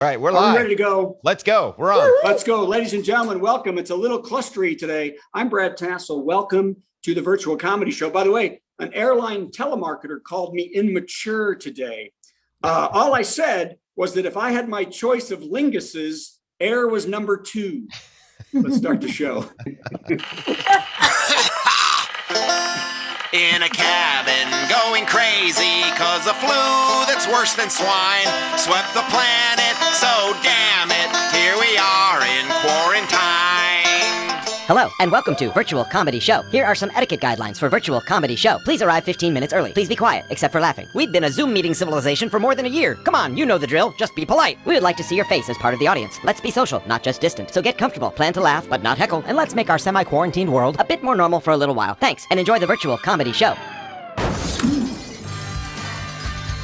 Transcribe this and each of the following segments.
All right, we're Are live. we ready to go? Let's go. We're on. Let's go. Ladies and gentlemen, welcome. It's a little clustery today. I'm Brad Tassell. Welcome to the virtual comedy show. By the way, an airline telemarketer called me immature today. All I said was that if I had my choice of linguses, air was number 2. Let's start the show. In a cabin going crazy cause a flu that's worse than swine swept the planet, so damn it, here we are in quarantine. Hello, and welcome to Virtual Comedy Show. Here are some etiquette guidelines for Virtual Comedy Show. Please arrive 15 minutes early. Please be quiet, except for laughing. We've been a Zoom meeting civilization for more than a year. Come on, you know the drill. Just be polite. We would like to see your face as part of the audience. Let's be social, not just distant. So get comfortable, plan to laugh, but not heckle, and let's make our semi-quarantined world a bit more normal for a little while. Thanks, and enjoy the Virtual Comedy Show.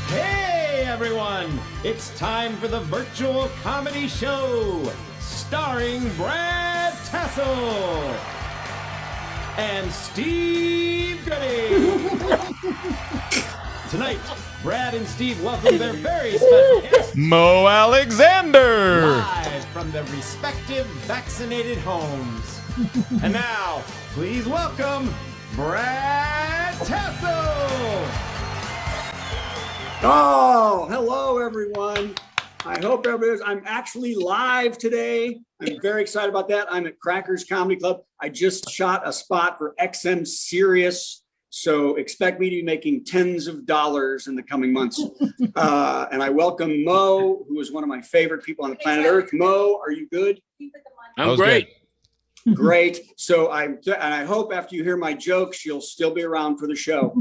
Hey everyone! It's time for the Virtual Comedy Show, starring Brad Tassell and Steve Goodie. Tonight, Brad and Steve welcome their very special guest, Mo Alexander. live from their respective vaccinated homes. And now, please welcome Brad Tassell. Oh, hello, everyone. I hope I'm actually live today. I'm very excited about that. I'm at Crackers Comedy Club. I just shot a spot for XM Sirius, so expect me to be making tens of dollars in the coming months. And I welcome Mo, who is one of my favorite people on the planet Earth. Mo, are you good? I'm great. Great. So I hope after you hear my jokes, you'll still be around for the show.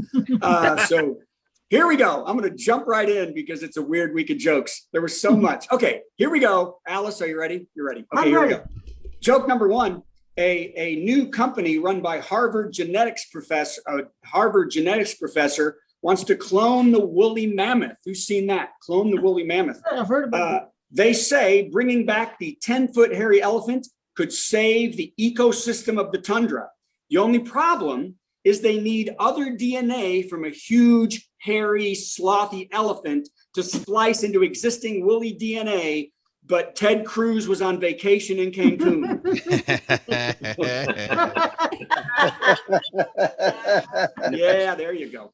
So here we go. I'm going to jump right in because it's a weird week of jokes. There was so much. Okay, here we go. Alice, are you ready? You're ready. Okay, here we go. Joke number 1. A new company run by Harvard genetics professor wants to clone the woolly mammoth. Who's seen that? Clone the woolly mammoth. I've heard about it. They say bringing back the 10-foot hairy elephant could save the ecosystem of the tundra. The only problem is they need other DNA from a huge, hairy, slothy elephant to splice into existing woolly DNA, but Ted Cruz was on vacation in Cancun. Yeah, there you go.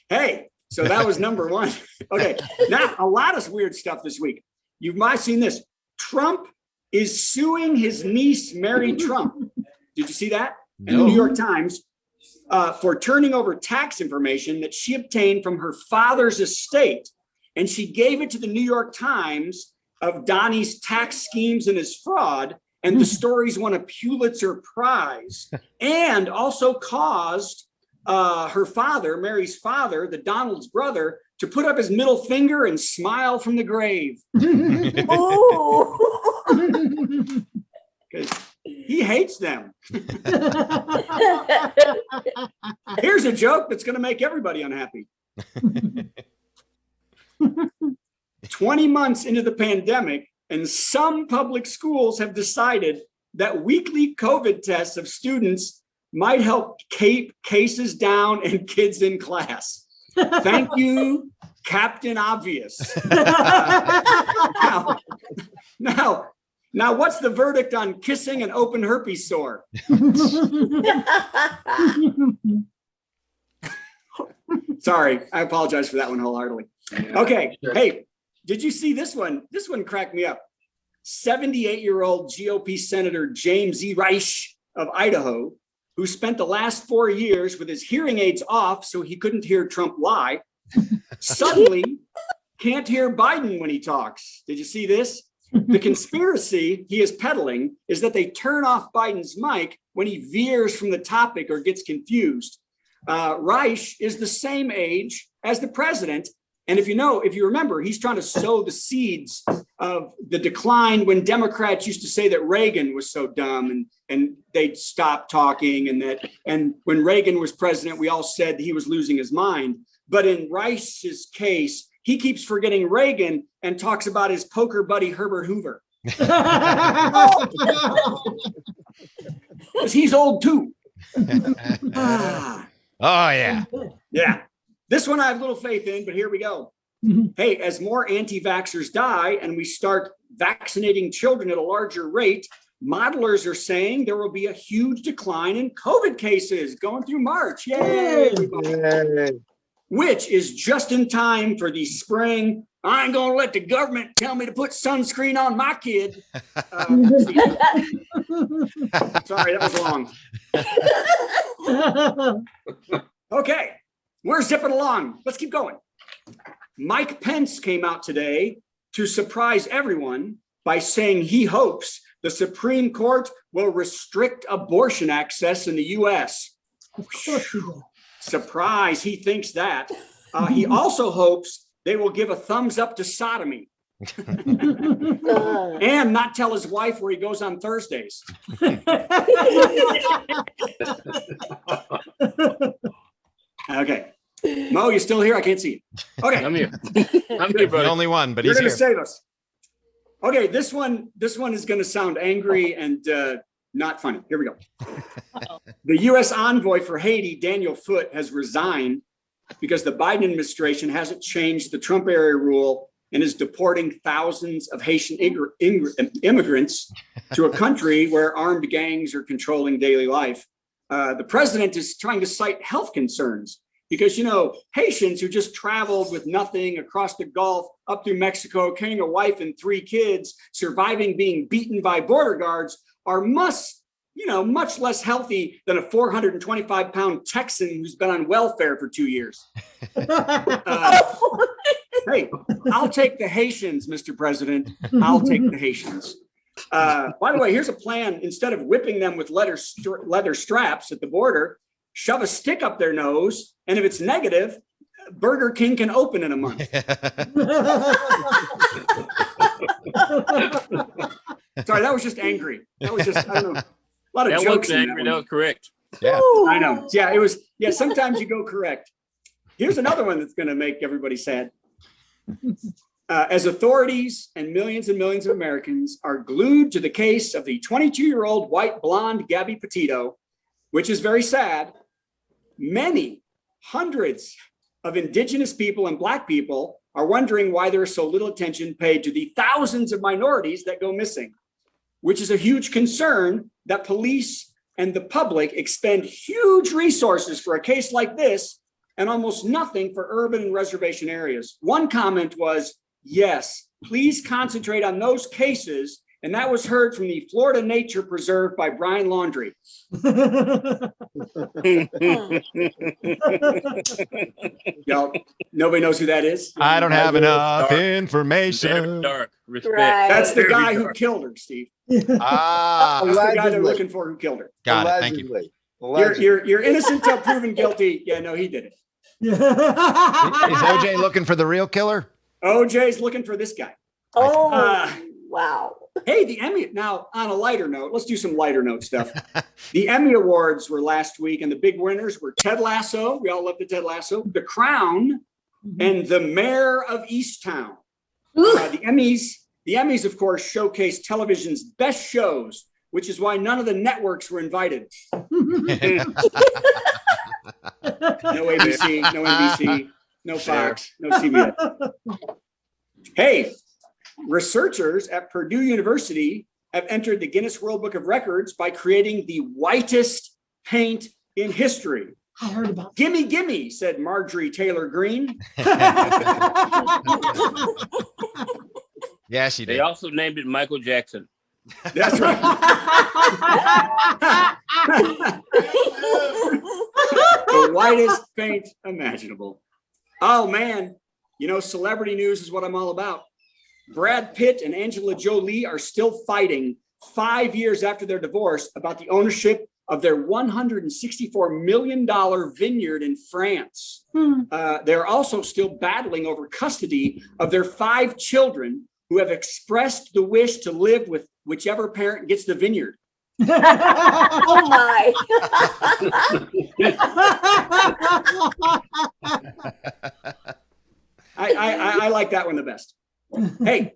Hey, so that was number 1. Okay, now a lot of weird stuff this week. You might have seen this. Trump is suing his niece, Mary Trump. Did you see that? In the New York Times. For turning over tax information that she obtained from her father's estate. And she gave it to the New York Times of Donnie's tax schemes and his fraud. And the stories won a Pulitzer Prize and also caused her father, Mary's father, the Donald's brother, to put up his middle finger and smile from the grave. Because he hates them. Here's a joke that's going to make everybody unhappy. 20 months into the pandemic, and some public schools have decided that weekly COVID tests of students might help keep cases down and kids in class. Thank you, Captain Obvious. Now, what's the verdict on kissing an open herpes sore? Sorry, I apologize for that one wholeheartedly. Okay, hey, did you see this one? This one cracked me up. 78-year-old GOP Senator James E. Reich of Idaho, who spent the last 4 years with his hearing aids off so he couldn't hear Trump lie, suddenly can't hear Biden when he talks. Did you see this? The conspiracy he is peddling is that they turn off Biden's mic when he veers from the topic or gets confused. Reich is the same age as the president. And if you remember, he's trying to sow the seeds of the decline when Democrats used to say that Reagan was so dumb and they'd stop talking. And when Reagan was president, we all said he was losing his mind. But in Reich's case, he keeps forgetting Reagan and talks about his poker buddy, Herbert Hoover. Because he's old too. Oh, yeah. Yeah. This one I have little faith in, but here we go. Hey, as more anti-vaxxers die and we start vaccinating children at a larger rate, modelers are saying there will be a huge decline in COVID cases going through March. Yay! Which is just in time for the spring. I ain't gonna let the government tell me to put sunscreen on my kid. Sorry, that was long. Okay, we're zipping along. Let's keep going. Mike Pence came out today to surprise everyone by saying he hopes the Supreme Court will restrict abortion access in the U.S. Surprise, he thinks that. He also hopes they will give a thumbs up to sodomy and not tell his wife where he goes on Thursdays. Okay. Mo, you still here? I can't see you. Okay. I'm here. I'm here, brother. The only one, but You're he's going here. to save us. Okay, this one is going to sound angry and not funny. Here we go. The U.S. envoy for Haiti, Daniel Foote, has resigned because the Biden administration hasn't changed the Trump era rule and is deporting thousands of Haitian immigrants to a country where armed gangs are controlling daily life. The president is trying to cite health concerns because, you know, Haitians who just traveled with nothing across the Gulf up through Mexico, carrying a wife and 3 kids, surviving being beaten by border guards are much less healthy than a 425-pound Texan who's been on welfare for 2 years. Hey, I'll take the Haitians, Mr. President. I'll take the Haitians. By the way, here's a plan. Instead of whipping them with leather straps at the border, shove a stick up their nose, and if it's negative, Burger King can open in a month. Sorry, that was just angry. That was just, I don't know, a lot of That jokes was in angry. that That one. was correct. Yeah. I know. Yeah, it was. Yeah, sometimes you go correct. Here's another one that's going to make everybody sad. As authorities and millions of Americans are glued to the case of the 22-year-old white blonde Gabby Petito, which is very sad, many hundreds of indigenous people and Black people are wondering why there is so little attention paid to the thousands of minorities that go missing, which is a huge concern that police and the public expend huge resources for a case like this and almost nothing for urban and reservation areas. One comment was, yes, please concentrate on those cases. And that was heard from the Florida Nature Preserve by Brian Laundrie. Y'all, nobody knows who that is? I don't have enough Very information. dark. Respect. Right. That's the Very guy who dark. killed her, Steve. Ah, That's the guy they're Allegedly. looking for who killed her. got it. Thank you. Allegedly. You're innocent till proven guilty. Yeah, no, he did it. Is OJ looking for the real killer? OJ's looking for this guy. Oh, Uh, wow. Hey, the Emmy. Now, on a lighter note, let's do some lighter note stuff. The Emmy Awards were last week, and the big winners were Ted Lasso. We all love the Ted Lasso, The Crown, and The Mayor of Easttown. The Emmys, of course, showcase television's best shows, which is why none of the networks were invited. No ABC, no NBC, no Fox, no CBS. Hey, researchers at Purdue University have entered the Guinness World Book of Records by creating the whitest paint in history. I heard about Gimme, gimme, said Marjorie Taylor Greene. Yeah, she They did. also named it Michael Jackson. That's right. The whitest paint imaginable. Oh, man. You know, celebrity news is what I'm all about. Brad Pitt and Angela Jolie are still fighting 5 years after their divorce about the ownership of their $164 million vineyard in France. They're also still battling over custody of their 5 children who have expressed the wish to live with whichever parent gets the vineyard. Oh my. I like that one the best. Hey,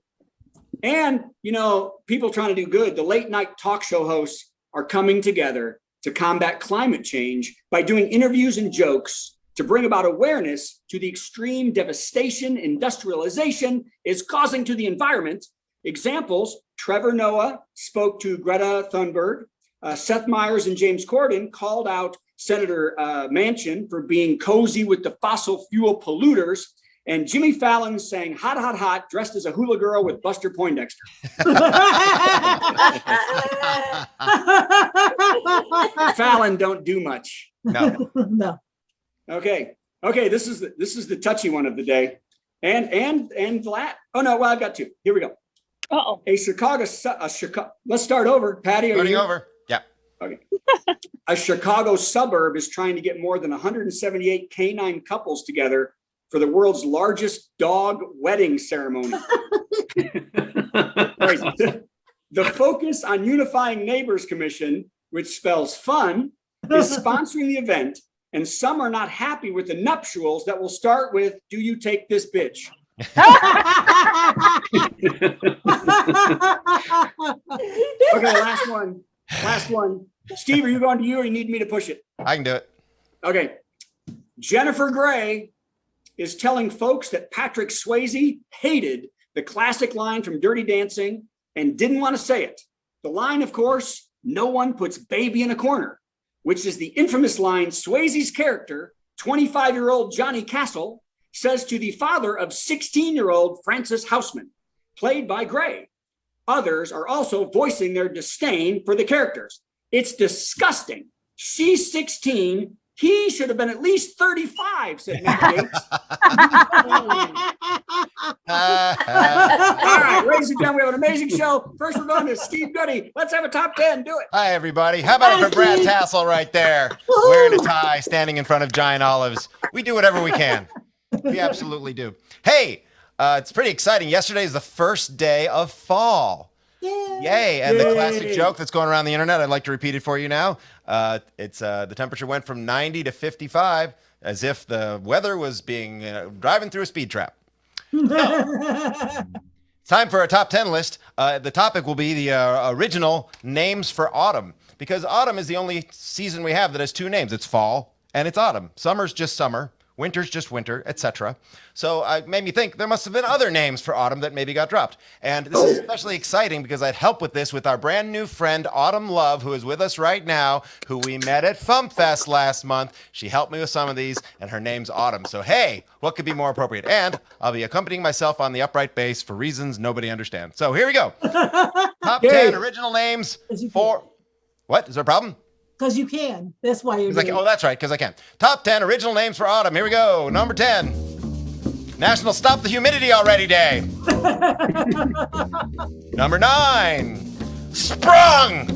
and you know, people trying to do good. The late night talk show hosts are coming together to combat climate change by doing interviews and jokes to bring about awareness to the extreme devastation industrialization is causing to the environment. Examples, Trevor Noah spoke to Greta Thunberg. Seth Meyers and James Corden called out Senator Manchin for being cozy with the fossil fuel polluters. And Jimmy Fallon sang hot, hot, hot, dressed as a hula girl with Buster Poindexter. Fallon don't do much. No. No. Okay. This is the touchy one of the day. And flat. Oh no, well, I've got two. Here we go. Uh-oh. A Chicago. Let's start over. Patty, are Starting you over. Yeah. Okay. A Chicago suburb is trying to get more than 178 canine couples together for the world's largest dog wedding ceremony. The Focus on Unifying Neighbors Commission, which spells fun, is sponsoring the event, and some are not happy with the nuptials that will start with, "Do you take this bitch?" Okay, last one. Steve, are you going to you or you need me to push it? I can do it. Okay. Jennifer Grey is telling folks that Patrick Swayze hated the classic line from Dirty Dancing and didn't want to say it. The line, of course, "No one puts baby in a corner," which is the infamous line Swayze's character, 25-year-old Johnny Castle, says to the father of 16-year-old Francis Houseman, played by Grey. Others are also voicing their disdain for the characters. It's disgusting. She's 16. He should have been at least 35, said Matt Gates. All right, ladies and gentlemen, we have an amazing show. First, we're going to Steve Goodie. Let's have a top 10. Do it. Hi, everybody. How about it for Brad Tassell right there, wearing a tie, standing in front of giant olives? We do whatever we can. We absolutely do. Hey, it's pretty exciting. Yesterday is the first day of fall. Yay. And the classic joke that's going around the internet, I'd like to repeat it for you now. It's the temperature went from 90 to 55 as if the weather was being driving through a speed trap. It's time for a top 10 list. The topic will be the original names for autumn, because autumn is the only season we have that has two names. It's fall and it's autumn. Summer's just summer. Winter's just winter, etc. So it made me think there must have been other names for autumn that maybe got dropped. And this is especially exciting because I'd help with this with our brand new friend, Autumn Love, who is with us right now, who we met at FumpFest last month. She helped me with some of these, and her name's Autumn. So, hey, what could be more appropriate? And I'll be accompanying myself on the upright bass for reasons nobody understands. So here we go. Top 10 original names for... What? Is there a problem? Because you can. That's why you're doing it. Oh, that's right, because I can. Top 10 original names for autumn. Here we go. Number 10. National Stop the Humidity Already Day. Number 9. Sprung.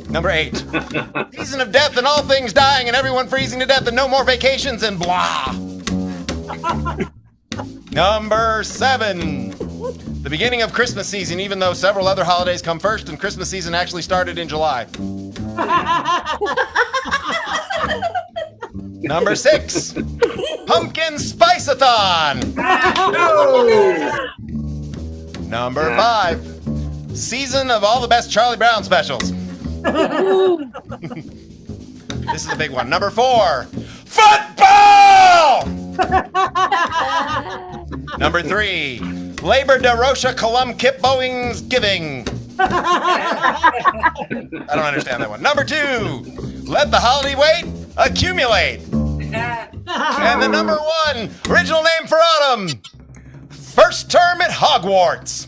Number 8. Season of death and all things dying and everyone freezing to death and no more vacations and blah. Number 7. The beginning of Christmas season, even though several other holidays come first and Christmas season actually started in July. Number 6. Pumpkin Spice-a-thon. No. Number 5. Season of all the best Charlie Brown specials. This is a big one. Number 4. Football! Number 3. Labor de Rocha Colum Kip Bowing's Giving. I don't understand that one. Number 2. Let the holiday weight accumulate. And the number 1 original name for autumn. First term at Hogwarts.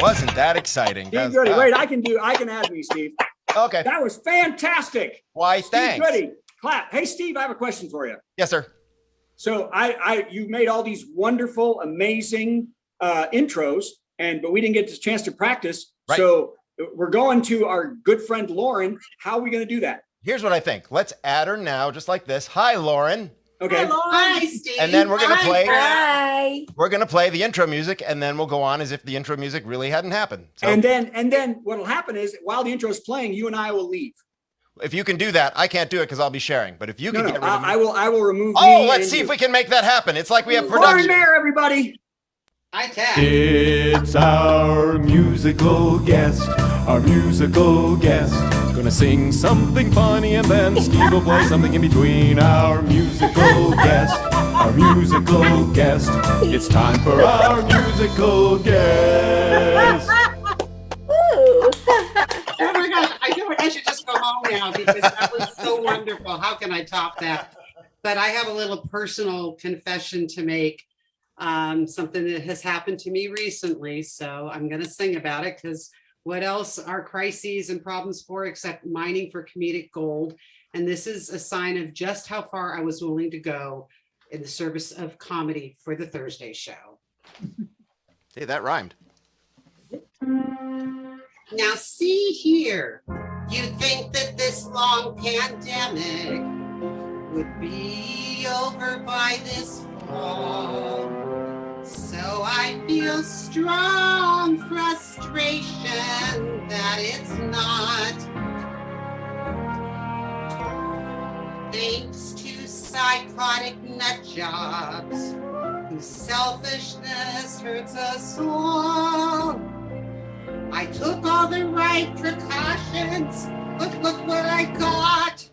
Wasn't that exciting? Steve Goodie. Wait, I can add me, Steve. Okay. That was fantastic. Why, Steve thanks. Goodie. Clap. Hey, Steve, I have a question for you. Yes, sir. So you made all these wonderful, amazing intros, but we didn't get the chance to practice. Right. So we're going to our good friend Lauren. How are we going to do that? Here's what I think. Let's add her now, just like this. Hi, Lauren. Okay. Hi, Lauren. Hi, Steve. And then we're going to play. Hi. We're going to play the intro music, and then we'll go on as if the intro music really hadn't happened. So, and then what'll happen is while the intro is playing, you and I will leave. If you can do that, I can't do it because I'll be sharing. But if you can get rid of me, I will remove. Oh, let's see if we can make that happen. It's like we have production. Lauren there, everybody. Hi, Ted. It's our musical guest. Our musical guest. Gonna sing something funny and then Steve will play something in between. Our musical guest. Our musical guest. It's time for our musical guest. Ooh. Oh my gosh, I feel like I should just go home now because that was so wonderful. How can I top that? But I have a little personal confession to make, something that has happened to me recently. So I'm going to sing about it because what else are crises and problems for except mining for comedic gold? And this is a sign of just how far I was willing to go in the service of comedy for the Thursday show. Hey, that rhymed. Now, see here, you'd think that this long pandemic would be over by this fall. So I feel strong frustration that it's not. Thanks to psychotic nut jobs whose selfishness hurts us all. I took all the right precautions, but look what I got.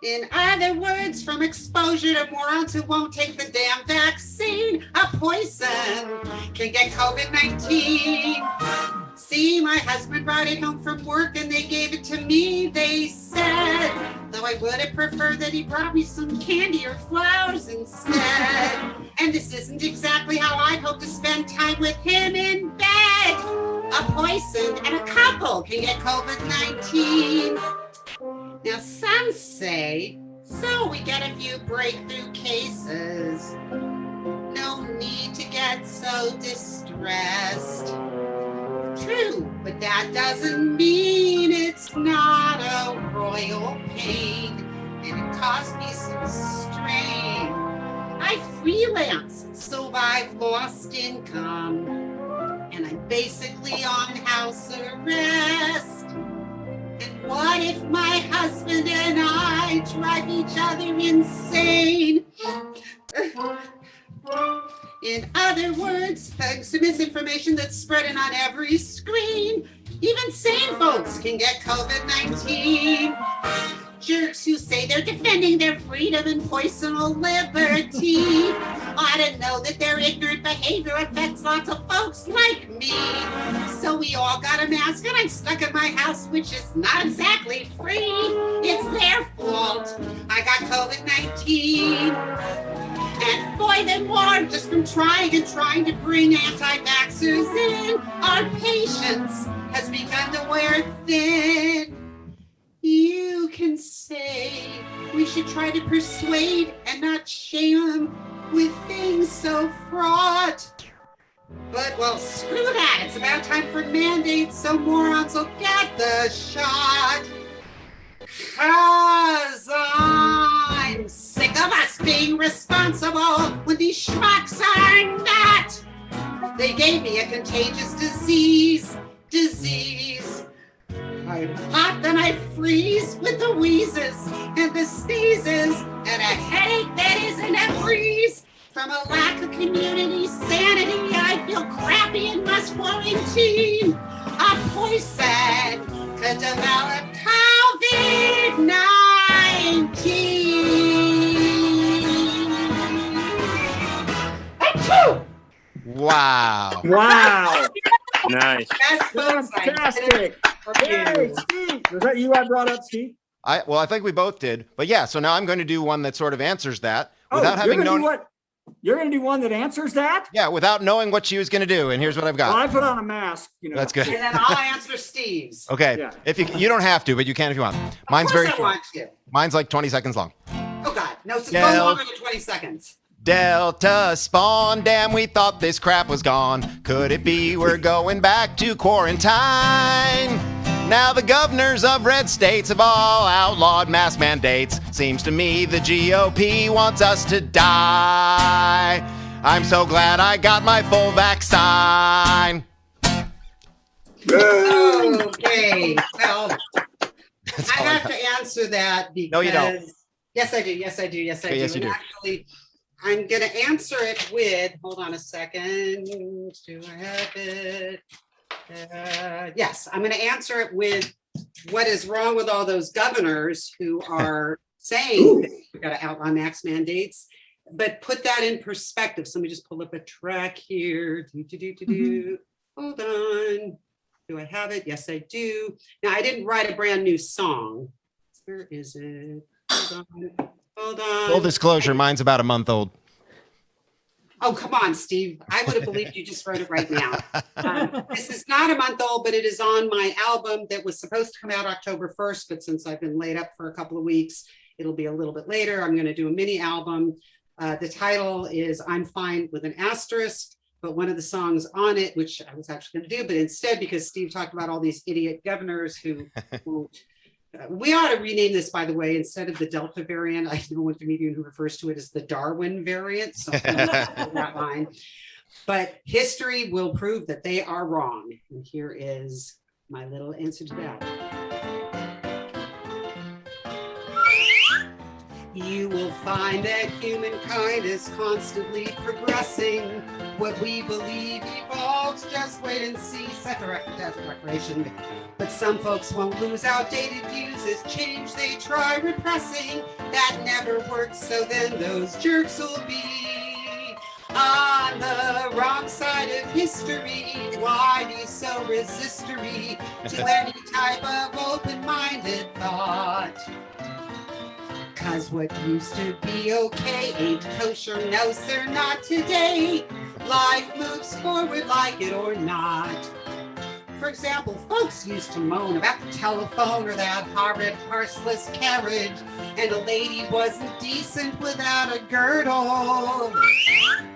In other words, from exposure to morons who won't take the damn vaccine, a poison can get COVID-19. See, my husband brought it home from work and they gave it to me, they said. Though I would have preferred that he brought me some candy or flowers instead. And this isn't exactly how I'd hope to spend time with him in bed. A poison and a couple can get COVID-19. Now some say, so we get a few breakthrough cases. No need to get so distressed. True, but that doesn't mean it's not a royal pain, and it caused me some strain. I freelance, so I've lost income, and I'm basically on house arrest. And what if my husband and I drive each other insane? In other words, thanks to misinformation that's spreading on every screen, even sane folks can get COVID-19. Jerks who say they're defending their freedom and personal liberty ought to know that their ignorant behavior affects lots of folks like me. So we all got a mask and I'm stuck in my house, which is not exactly free. It's their fault. I got COVID-19. And boy, them more, just from trying to bring anti-vaxxers in, our patience has begun to wear thin. You can say we should try to persuade and not shame them with things so fraught. But, well, screw that. It's about time for mandates so morons will get the shot. 'Cause I'm sick of us being responsible when these schmucks are not. They gave me a contagious disease. I pop, then I freeze with the wheezes and the sneezes and a headache that isn't a breeze. From a lack of community sanity, I feel crappy and must quarantine. A poison could develop COVID-19. Achoo! Wow. Wow. Nice. That's folks, I did it Fantastic. for Hey, you. Steve. Was that you I brought up, Steve? I think we both did. But yeah, so now I'm going to do one that sort of answers that without you're having gonna known. do what? You're going to do one that answers that? Yeah, without knowing what she was going to do. And here's what I've Well, got. I put on a mask. That's good. And then I'll answer Steve's. Okay. Yeah. If you don't have to, but you can if you want. Mine's Of course very I short. want to. Mine's like 20 seconds long. Oh God, no, it's Yeah. no longer than 20 seconds. Delta spawn, damn, we thought this crap was gone. Could it be we're going back to quarantine? Now the governors of red states have all outlawed mask mandates. Seems to me the GOP wants us to die. I'm so glad I got my full vaccine. Okay, well, That's I all I have got. to answer that because No, you don't. Yes, I do. Yes, I do. Yes, I Okay, do. yes, you And do. actually, I'm going to answer it with, hold on a second. Do I have it? Yes, I'm going to answer it with what is wrong with all those governors who are saying that we've got to outlaw max mandates, but put that in perspective. So let me just pull up a track here. Hold on. Do I have it? Yes, I do. Now, I didn't write a brand new song. Where is it? Hold on. Hold on. Full disclosure, mine's about a month old. Oh, come on, Steve. I would have believed you just wrote it right now. This is not a month old, but it is on my album that was supposed to come out October 1st. But since I've been laid up for a couple of weeks, it'll be a little bit later. I'm going to do a mini album. The title is I'm Fine with an Asterisk, but one of the songs on it, which I was actually going to do, but instead, because Steve talked about all these idiot governors who won't. We ought to rename this, by the way, instead of the Delta variant. I know one comedian who refers to it as the Darwin variant. So that line. But history will prove that they are wrong. And here is my little answer to that. You will find that humankind is constantly progressing. What we believe evolves, just wait and see. Set the declaration. But some folks won't lose outdated views as change they try repressing. That never works, so then those jerks will be on the wrong side of history. Why be so resistory to any type of open-minded thought? Cause what used to be okay ain't kosher, no sir, not today. Life moves forward like it or not. For example, folks used to moan about the telephone or that horrid horseless carriage, and a lady wasn't decent without a girdle.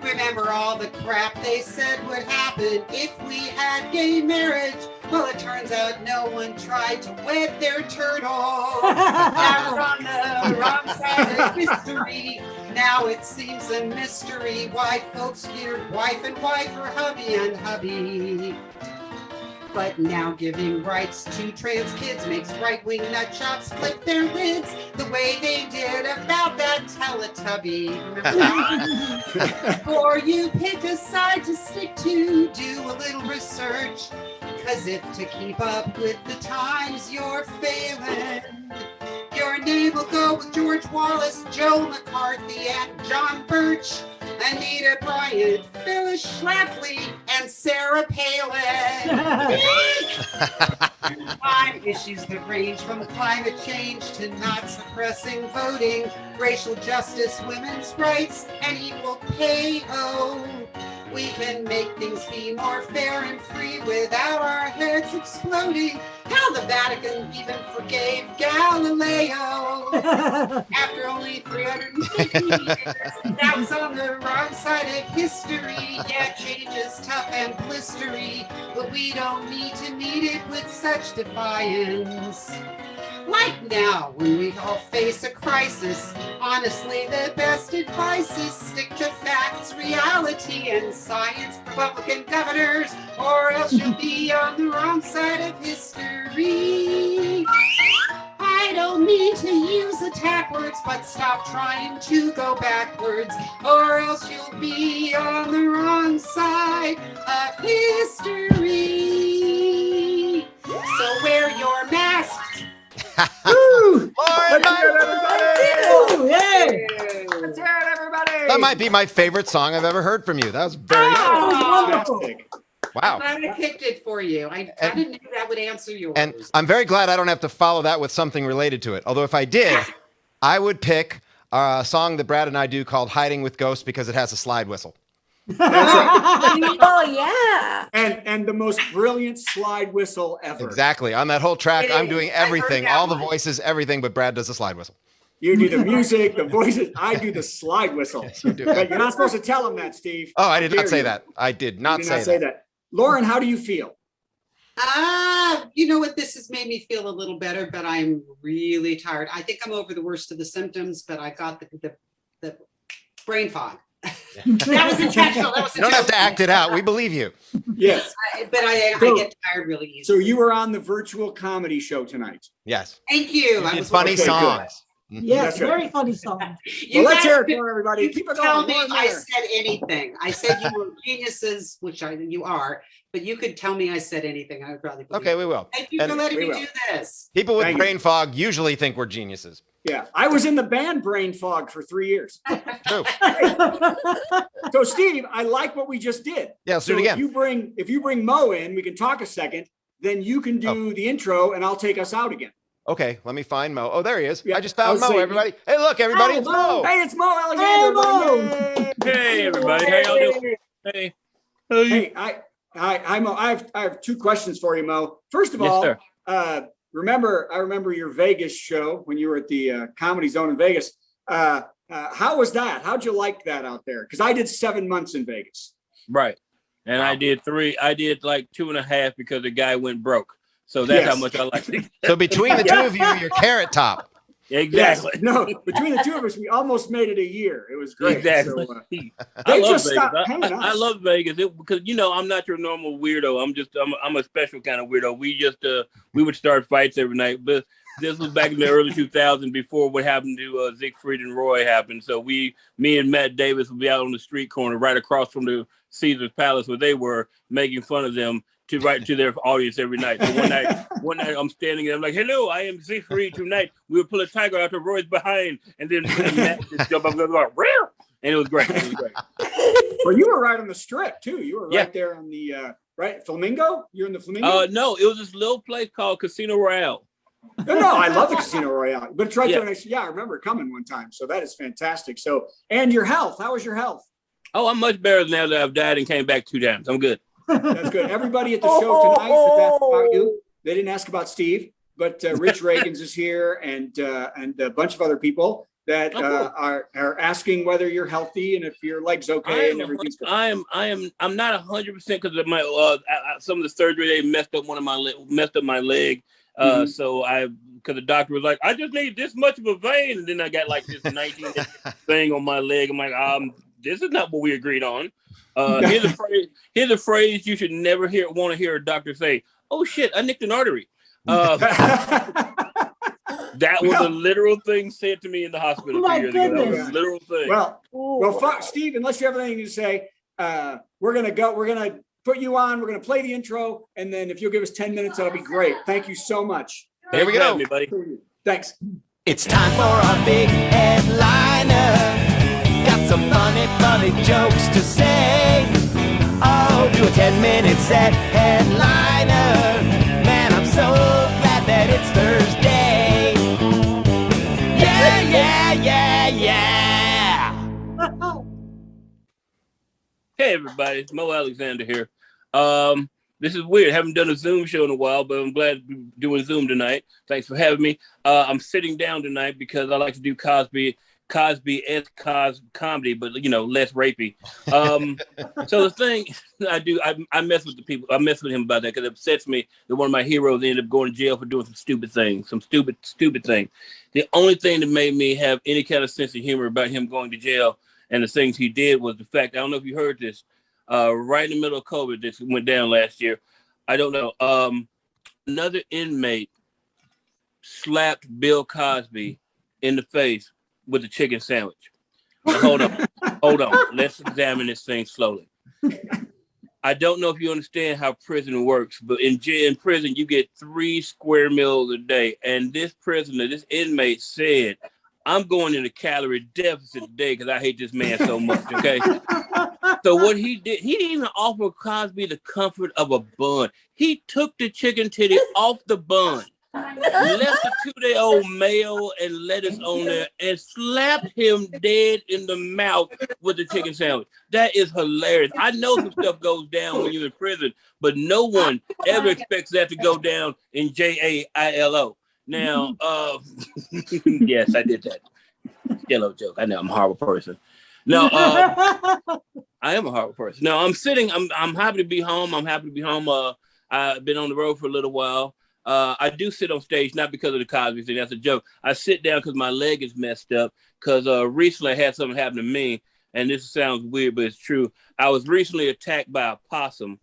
Remember all the crap they said would happen if we had gay marriage? Well, it turns out no one tried to wed their turtle. Now we're on the wrong side of history. Now it seems a mystery why folks feared wife and wife or hubby and hubby. But now giving rights to trans kids makes right-wing nutjobs flip their lids the way they did about that Teletubby. Or you pick a side to stick to, do a little research. Cause if to keep up with the times you're failing, your name will go with George Wallace, Joe McCarthy, and John Birch, Anita Bryant, Phyllis Schlafly, and Sarah Palin. On issues that range from climate change to not suppressing voting, racial justice, women's rights, and equal pay. Oh, we can make things be more fair and free without our heads exploding. How the Vatican even forgave Galileo after only 350 years. That was on the wrong side of history. Yeah, change is tough and blistery, but we don't need to meet it with such defiance. Like now, when we all face a crisis, honestly, the best advice is stick to facts, reality, and science. Republican governors, or else you'll be on the wrong side of history. I don't mean to use attack words, but stop trying to go backwards, or else you'll be on the wrong side of history. So wear your masks. Woo! Lauren, Let's hear it, everybody! Ooh, yay. Let's hear it, everybody. that might be my favorite song I've ever heard from you. That was very Fantastic. wow. I'm glad I picked it for you. I didn't know that would answer yours. And I'm very glad I don't have to follow that with something related to it. Although if I did, I would pick a song that Brad and I do called Hiding with Ghosts because it has a slide whistle. That's right. Oh, yeah. And the most brilliant slide whistle ever. Exactly. On that whole track, It I'm is. doing I heard everything, that all the one. voices, everything, but Brad does the slide whistle. You do the music, the voices. I do the slide whistle. You do. But you're not supposed to tell them that, Steve. Oh, I did How not dare say you. that. I did You not did say that. that. Lauren, how do you feel? You know what? This has made me feel a little better, but I'm really tired. I think I'm over the worst of the symptoms, but I got the brain fog. That was intentional. That was You don't have to joke. act it out. We believe you. Yes. But I So- get tired really easily. So you were on the virtual comedy show tonight. Yes. Thank you. You I did was funny okay, good. songs. Yes, That's right. very funny song. Well, let's guys hear it could- for everybody. You Keep could it tell going. me More if and I more. said anything. I said you were geniuses, which you are, but you could tell me I said anything. I would probably believe Okay, it. we will. Thank you And for letting we me will. do this. people with Thank you. brain fog usually think we're geniuses. Yeah, I was in the band Brain Fog for 3 years. True. So, Steve, I like what we just did. Yeah, let's do So it again. If you bring Mo in, we can talk a second. Then you can do the intro, and I'll take us out again. Okay, let me find Mo. Oh, there he is. Yeah, I just I found was Mo, saying- everybody. Hey, look, everybody, Hi, it's Mo. Mo. Hey, it's Mo Alexander. Mo. everybody. Hey, everybody. How y'all doing? Hey. Hey, hi, Mo. I have 2 questions for you, Mo. First of Yes, all, sir. I remember your Vegas show when you were at the Comedy Zone in Vegas. How was that? How'd you like that out there? Because I did 7 months in Vegas. Right. And I did 3. I did like 2.5 because the guy went broke. So that's Yes. how much I liked it. So between the two of you, you're Carrot Top. Exactly. Yes. No, between the 2 of us, we almost made it a year. It was great. Exactly. So, I they love just Vegas. stopped I paying us. love Vegas because I'm not your normal weirdo. I'm a special kind of weirdo. We would start fights every night, but this was back in the early 2000s before what happened to Siegfried and Roy happened. So me and Matt Davis would be out on the street corner right across from the Caesar's Palace where they were, making fun of them to their audience every night. So one night I'm standing there, I'm like, "Hello, I am Siegfried. Tonight we will pull a tiger out of Roy's behind," and then Matt just jump up and go, "Rear!" And it was great. It was great. Well, you were right on the strip too. You were right Yeah. there on the right Flamingo. You're in the Flamingo. No, it was this little place called Casino Royale. No, I love the Casino Royale, but it's right Yeah. there next. Yeah, I remember coming one time. So that is fantastic. So, and your health? How was your health? Oh, I'm much better now that I've died and came back 2 times. I'm good. That's good. Everybody at the show tonight has asked about you. They didn't ask about Steve, but Rich Reagans is here, and a bunch of other people that Oh, cool. are asking whether you're healthy and if your leg's okay and everything's good. I'm not 100% because of my some of the surgery they messed up my leg. Mhm. So because the doctor was like, I just need this much of a vein, and then I got like this 19 thing on my leg. I'm like, this is not what we agreed on. Here's a phrase you should never want to hear a doctor say. Oh shit, I nicked an artery. That was a literal thing said to me in the hospital Oh my 2 years ago. That was goodness. a literal thing. well, fuck, Steve. Unless you have anything to say, we're gonna put you on. We're gonna play the intro, and then if you'll give us 10 minutes, that'll be great. Thank you so much. Here we Thanks for go. having me, buddy. Thanks. It's time for our big headliner. Got some funny jokes to say. Oh, do a 10-minute set headliner. Man, I'm so glad that it's Thursday. Yeah. Hey everybody, it's Mo Alexander here. This is weird. Haven't done a Zoom show in a while, but I'm glad to be doing Zoom tonight. Thanks for having me. I'm sitting down tonight because I like to do Cosby-esque comedy, but less rapey. So the thing I do, I mess with the people. I mess with him about that because it upsets me that one of my heroes ended up going to jail for doing some stupid thing. The only thing that made me have any kind of sense of humor about him going to jail and the things he did was the fact, I don't know if you heard this, right in the middle of COVID, this went down last year. I don't know. Another inmate slapped Bill Cosby in the face with a chicken sandwich. Now, hold on. Let's examine this thing slowly. I don't know if you understand how prison works, but in prison, you get 3 square meals a day. And this inmate said, I'm going in a calorie deficit today because I hate this man so much, okay? So what he did, he didn't even offer Cosby the comfort of a bun. He took the chicken titty off the bun, left the 2-day-old mayo and lettuce on there, and slapped him dead in the mouth with the chicken sandwich. That is hilarious. I know some stuff goes down when you're in prison, but no one ever expects that to go down in JAILO. Now, yes, I did that. Yellow joke. I know I'm a horrible person. No, I am a horrible person. No, I'm happy to be home. I've been on the road for a little while. I do sit on stage, not because of the Cosby thing. That's a joke. I sit down because my leg is messed up. Because recently I had something happen to me, and this sounds weird, but it's true. I was recently attacked by a possum.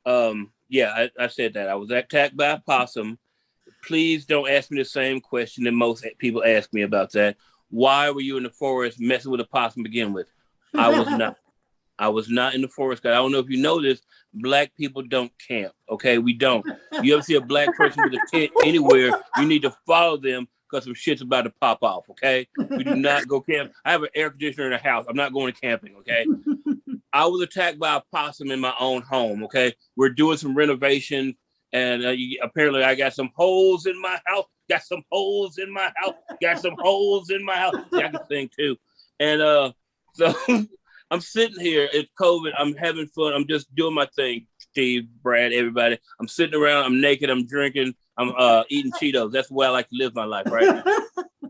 I said that. I was attacked by a possum. please don't ask me the same question that most people ask me about that. Why were you in the forest messing with a possum to begin with? I was not. I was not in the forest. I don't know if you know this. Black people don't camp. Okay, we don't. You ever see a black person with a tent anywhere, you need to follow them because some shit's about to pop off. Okay, we do not go camp. I have an air conditioner in the house. I'm not going camping. Okay, I was attacked by a possum in my own home. Okay, we're doing some renovation, and apparently I got some holes in my house. Got some holes in my house. Got some holes in my house. Yeah, I can sing too. And so. I'm sitting here. It's COVID. I'm having fun. I'm just doing my thing. Steve, Brad, everybody. I'm sitting around. I'm naked. I'm drinking. I'm eating Cheetos. That's the way I like to live my life, right?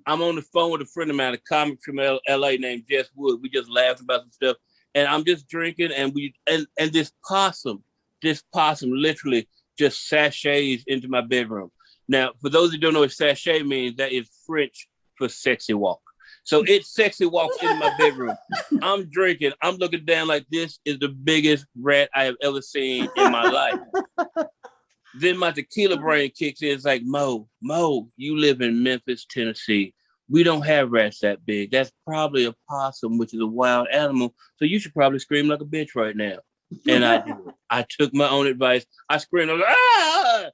I'm on the phone with a friend of mine, a comic from LA named Jess Wood. We just laughed about some stuff. And I'm just drinking. And this possum literally just sachets into my bedroom. Now, for those who don't know what sachet means, that is French for sexy walk. So it sexy walks into my bedroom. I'm drinking. I'm looking down like this is the biggest rat I have ever seen in my life. Then my tequila brain kicks in. It's like, Mo, you live in Memphis, Tennessee. We don't have rats that big. That's probably a possum, which is a wild animal. So you should probably scream like a bitch right now. And I did. I took my own advice. I screamed. I was like, ah!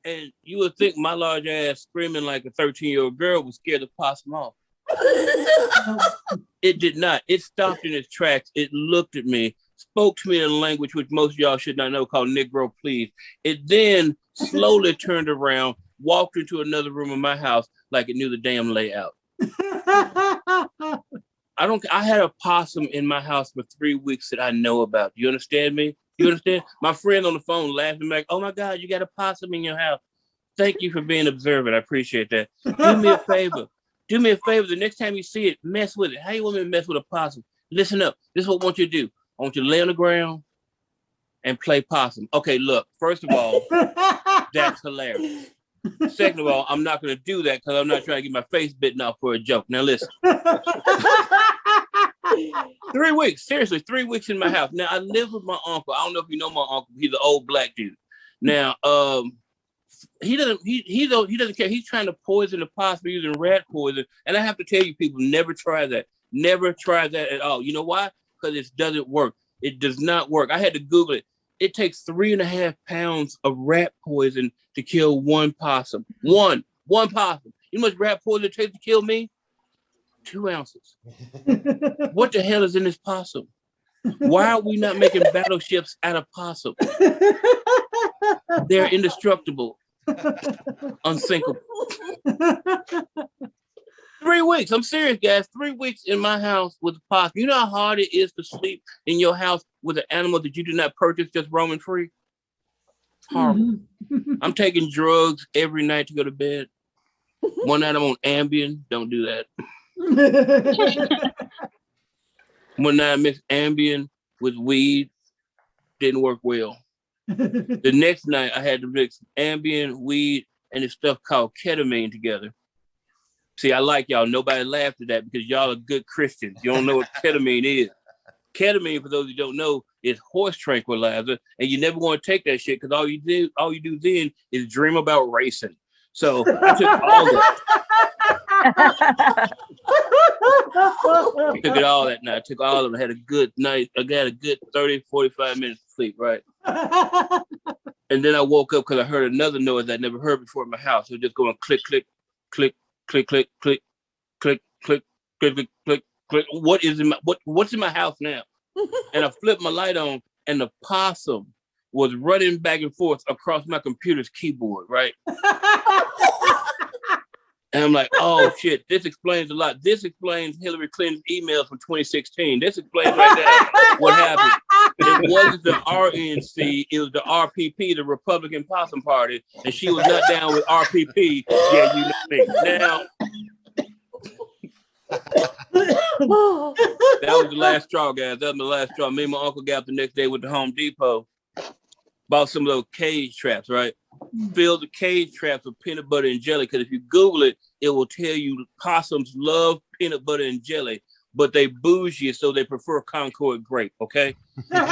And you would think my large ass screaming like a 13-year-old girl would scare the possum off. It did not. It stopped in its tracks. It looked at me, spoke to me in a language which most of y'all should not know called Negro, please. It then slowly turned around, walked into another room of my house like it knew the damn layout. I had a possum in my house for 3 weeks that I know about. You understand me? You understand? My friend on the phone laughing back, oh my God, you got a possum in your house. Thank you for being observant. I appreciate that. Do me a favor. Do me a favor. The next time you see it, mess with it. How you want me to mess with a possum? Listen up. This is what I want you to do. I want you to lay on the ground and play possum. Okay, look. First of all, that's hilarious. Second of all, I'm not going to do that because I'm not trying to get my face bitten off for a joke. Now listen. 3 weeks. Seriously, 3 weeks in my house. Now, I live with my uncle. I don't know if you know my uncle. He's an old black dude. Now, he doesn't care. He's trying to poison the possum using rat poison. And I have to tell you, people, never try that. Never try that at all. You know why? Because it doesn't work. It does not work. I had to Google it. It takes 3.5 pounds of rat poison to kill one possum. One possum. You know how much rat poison it takes to kill me? 2 ounces. What the hell is in this possum? Why are we not making battleships out of possum? They're indestructible. Unsinkable. 3 weeks. I'm serious, guys. 3 weeks in my house with a possum. You know how hard it is to sleep in your house with an animal that you did not purchase just roaming free? Horrible. I'm taking drugs every night to go to bed. One night I'm on Ambien. Don't do that. One night I mixed Ambien with weed. Didn't work well. The next night I had to mix Ambien, weed, and this stuff called ketamine together. See, I like y'all. Nobody laughed at that because y'all are good Christians. You don't know what ketamine is. Ketamine, for those who don't know, is horse tranquilizer, and you never want to take that shit because all you do then is dream about racing. So I took all that. I took it all that night. I took all of it. I had a good night. I got a good 30, 45 minutes of sleep, right? And then I woke up because I heard another noise I'd never heard before in my house. It was just going click, click, click, click, click, click, click, click, click, click, click, click. What's in my house now? And I flipped my light on, and the possum was running back and forth across my computer's keyboard, right? And I'm like, oh shit, this explains a lot. This explains Hillary Clinton's emails from 2016. This explains right there what happened. But it wasn't the RNC, it was the RPP, the Republican Possum Party, and she was not down with RPP. Yeah, you know me. Now, that was the last straw, guys. That was the last straw. Me and my uncle got up the next day with the Home Depot, bought some of those cage traps, right? Filled the cage traps with peanut butter and jelly, because if you Google it, it will tell you possums love peanut butter and jelly, but they bougie, so they prefer Concord grape, okay? So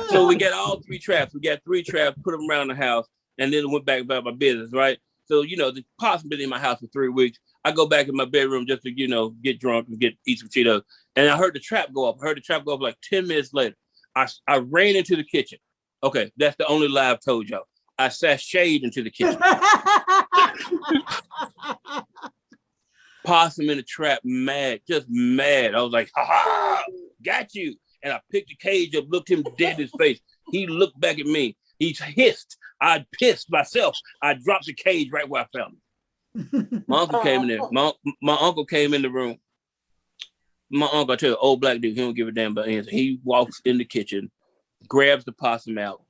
So we got all three traps. We got three traps, put them around the house, and then went back about my business, right? So, the possum been in my house for 3 weeks. I go back in my bedroom just to, get drunk and eat some Cheetos. And I heard the trap go up. Like 10 minutes later. I ran into the kitchen. Okay, that's the only lie I've told y'all. I sashayed into the kitchen. Possum in the trap, just mad. I was like, ha ha, got you. And I picked the cage up, looked him dead in his face. He looked back at me. He hissed. I pissed myself. I dropped the cage right where I found him. My uncle came in there. My uncle came in the room. My uncle, I tell you, old black dude, he don't give a damn about anything. He walks in the kitchen, grabs the possum out,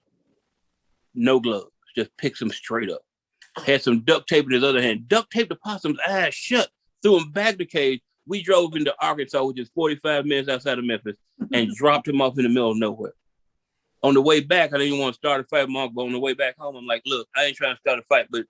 no gloves, just picks him straight up. Had some duct tape in his other hand, duct taped the possum's eyes shut, threw him back the cage. We drove into Arkansas, which is 45 minutes outside of Memphis, and dropped him off in the middle of nowhere. On the way back, I didn't want to start a fight with my uncle, but on the way back home, I'm like, look, I ain't trying to start a fight, but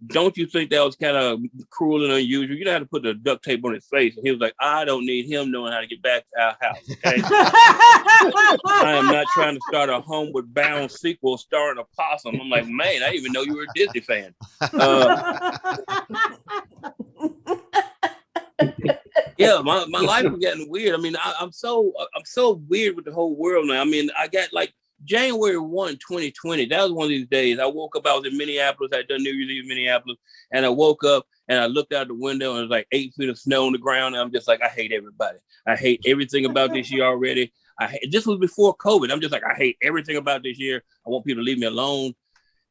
don't you think that was kind of cruel and unusual? You don't have to put the duct tape on his face. And he was like, I don't need him knowing how to get back to our house. Okay? I am not trying to start a Homeward Bound sequel starring a possum. I'm like, man, I didn't even know you were a Disney fan. Yeah, my life is getting weird. I mean, I'm so weird with the whole world now. I mean, I got like January 1, 2020. That was one of these days. I woke up, I was in Minneapolis. I'd done New Year's Eve in Minneapolis. And I woke up and I looked out the window and it was like 8 feet of snow on the ground. And I'm just like, I hate everybody. I hate everything about this year already. This was before COVID. I'm just like, I hate everything about this year. I want people to leave me alone.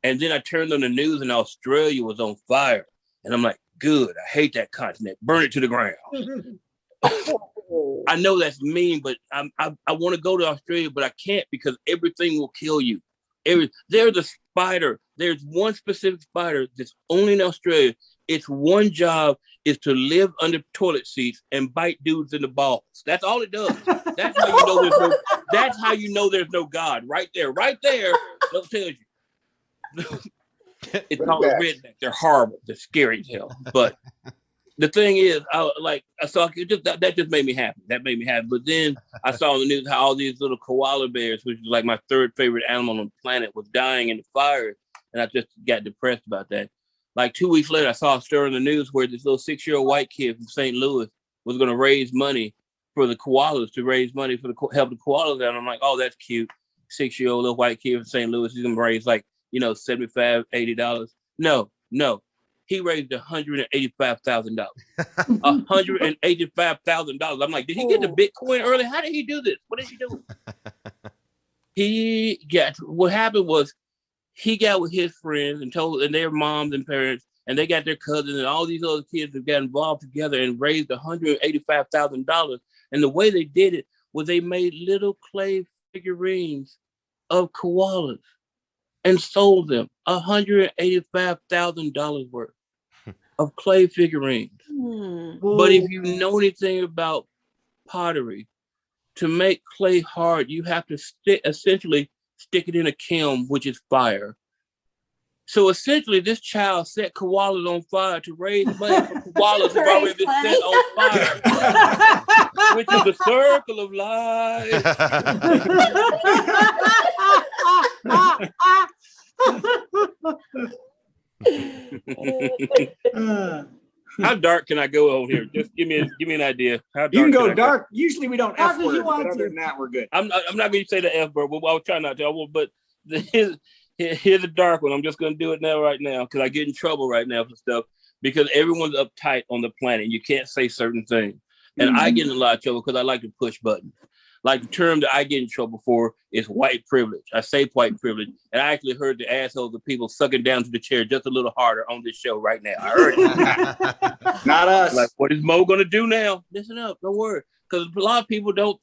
And then I turned on the news and Australia was on fire. And I'm like, good. I hate that continent. Burn it to the ground. I know that's mean, but I want to go to Australia, but I can't because everything will kill you. There's a spider. There's one specific spider that's only in Australia. Its one job is to live under toilet seats and bite dudes in the balls. That's all it does. That's how you know there's no. That's how you know there's no God. Right there. They'll tell you. It's called a redneck. They're horrible. They're scary as hell. But the thing is, that just made me happy. That made me happy. But then I saw on the news how all these little koala bears, which is like my third favorite animal on the planet, was dying in the fire. And I just got depressed about that. Like 2 weeks later, I saw a story in the news where this little 6-year-old white kid from St. Louis was going to raise money for the koalas, to raise money for help the koalas out. I'm like, oh, that's cute. 6-year-old little white kid from St. Louis, he's going to raise like, $75, $80. No. He raised $185,000. $185,000. I'm like, did he get the Bitcoin early? How did he do this? What did he do? What happened was he got with his friends and their moms and parents, and they got their cousins and all these other kids that got involved together and raised $185,000. And the way they did it was they made little clay figurines of koalas and sold them $185,000 worth of clay figurines. But if you know anything about pottery, to make clay hard, you have to essentially stick it in a kiln, which is fire. So essentially, this child set koalas on fire to raise money for koalas who've already been set on fire, which is the circle of life. How dark can I go on here? Just give me an idea. How dark you can go dark. Usually we don't F word, but other than that, we're good. I'm not going to say the F word. I'll try not to. But here's a dark one. I'm just going to do it right now because I get in trouble right now for stuff because everyone's uptight on the planet. You can't say certain things. And I get in a lot of trouble because I like to push buttons. Like the term that I get in trouble for is white privilege. I say white privilege, and I actually heard the assholes of people sucking down to the chair just a little harder on this show right now. I heard it. Not us. Like, what is Mo going to do now? Listen up, don't worry. Because a lot of people don't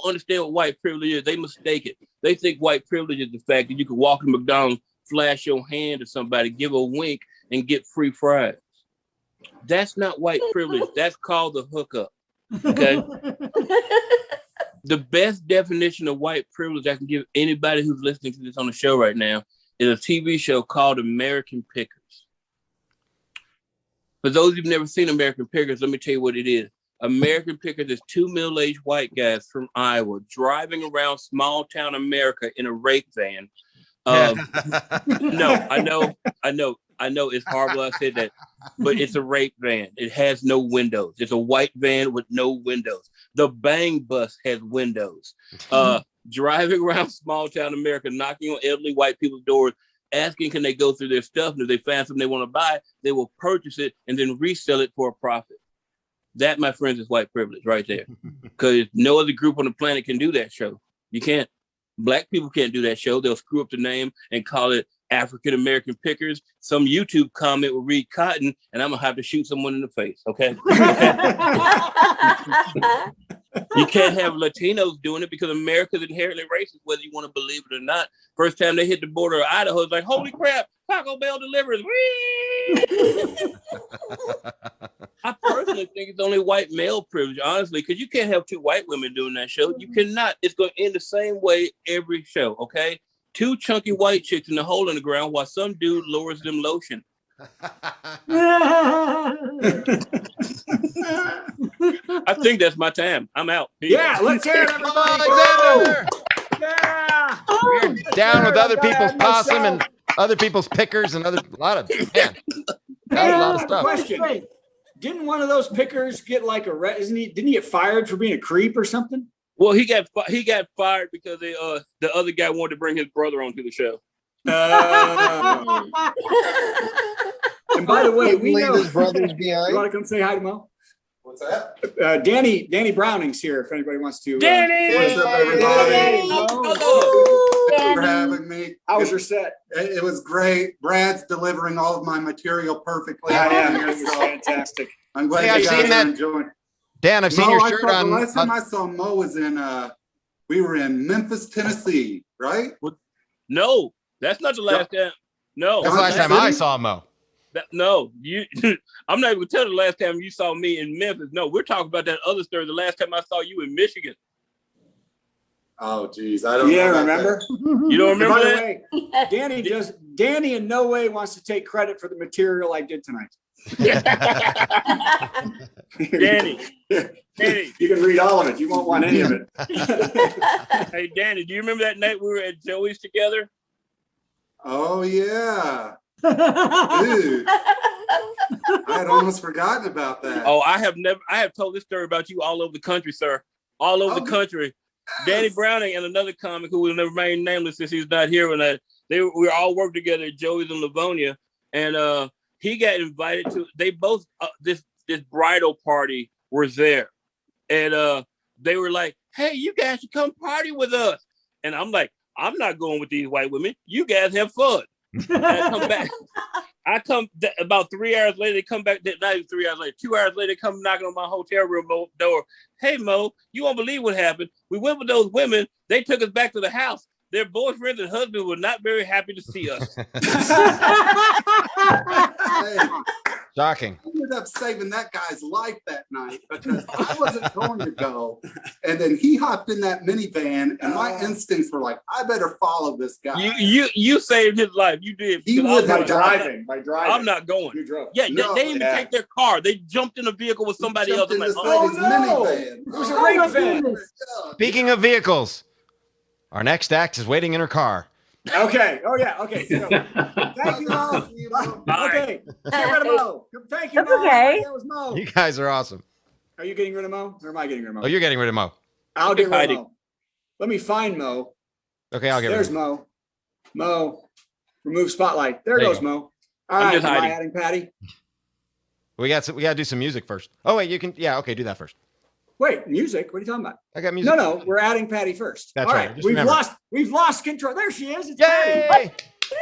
understand what white privilege is. They mistake it. They think white privilege is the fact that you can walk to McDonald's, flash your hand to somebody, give a wink, and get free fries. That's not white privilege. That's called the hookup. Okay? The best definition of white privilege I can give anybody who's listening to this on the show right now is a TV show called American Pickers. For those who've never seen American Pickers, let me tell you what it is. American Pickers is two middle-aged white guys from Iowa driving around small-town America in a rape van. No, I know it's horrible I said that, but it's a rape van. It has no windows. It's a white van with no windows. The Bang Bus has windows. Driving around small-town America, knocking on elderly white people's doors, asking can they go through their stuff, and if they find something they want to buy, they will purchase it and then resell it for a profit. That, my friends, is white privilege right there. Because no other group on the planet can do that show. You can't. Black people can't do that show. They'll screw up the name and call it African American Pickers. Some YouTube comment will read Cotton, and I'm gonna have to shoot someone in the face. Okay. You can't have Latinos doing it because America's inherently racist, whether you want to believe it or not. First time they hit the border of Idaho, it's like, holy crap, Taco Bell delivers. I personally think it's only white male privilege, honestly, because you can't have two white women doing that show. You cannot. It's going to end the same way every show, okay? Two chunky white chicks in the hole in the ground while some dude lowers them lotion. I think that's my time. I'm out. Peace. Yeah, let's hear it, everybody. Yeah. We're down with other people's possum and other people's pickers and a lot of stuff. Question. Didn't one of those pickers get like didn't he get fired for being a creep or something? Well, he got fired because the other guy wanted to bring his brother onto the show. And by the way, we know his brother's behind. You want to come say hi to Mo? What's that? Danny Browning's here. If anybody wants to. Danny, what's up, everybody? Thanks for having me. How was your set? It was great. Brad's delivering all of my material perfectly. Yeah, it was fantastic. I'm glad I've you guys seen that. are enjoying. Dan, I've seen your shirt on. The last time I saw Mo was we were in Memphis, Tennessee, right? No, that's not the last time. No, That's the last time I saw Mo. No, I'm not even gonna tell the last time you saw me in Memphis. No, we're talking about that other story. The last time I saw you in Michigan. Oh, geez, I don't. You know don't remember? You don't remember By the that? way, Danny in no way wants to take credit for the material I did tonight. Danny, you can read all of it. You won't want any of it. Hey, Danny, do you remember that night we were at Joey's together? Oh yeah. Dude, I had almost forgotten about that. Oh, I have told this story about you all over the country, sir. All over the country. Yes. Danny Browning and another comic who will never remain nameless since he's not here. When we all worked together at Joey's in Livonia, and he got invited to. They both this bridal party was there, and they were like, "Hey, you guys should come party with us." And I'm like, "I'm not going with these white women. You guys have fun." And I come back. About 3 hours later. They come back. Not even 3 hours later. 2 hours later, they come knocking on my hotel room door. Hey, Mo, you won't believe what happened. We went with those women. They took us back to the house. Their boyfriends and husbands were not very happy to see us. Shocking. I ended up saving that guy's life that night because I wasn't going to go. And then he hopped in that minivan, and my instincts were like, I better follow this guy. You saved his life. You did. He would by driving. I'm not going. You drove. Yeah, they didn't even take their car. They jumped in a vehicle with somebody else. Like, Minivan. It was a rape van. Speaking of vehicles, our next act is waiting in her car. Okay. Oh yeah. Okay. So, thank you, Mo. Okay. Get rid of Mo. Thank you, That's Mo. okay. That was Mo. You guys are awesome. Are you getting rid of Mo, or am I getting rid of Mo? Oh, you're getting rid of Mo. I'll get rid of Mo. Let me find Mo. Okay, I'll get There's rid of Mo. Mo. Remove spotlight. There goes Mo. All right. Am I adding Patty? We got to do some music first. Oh wait, you can. Yeah, okay, do that first. Wait, music? What are you talking about? I got music. No, we're adding Patty first. That's all right. We've lost control. There she is. It's Yay! Patty.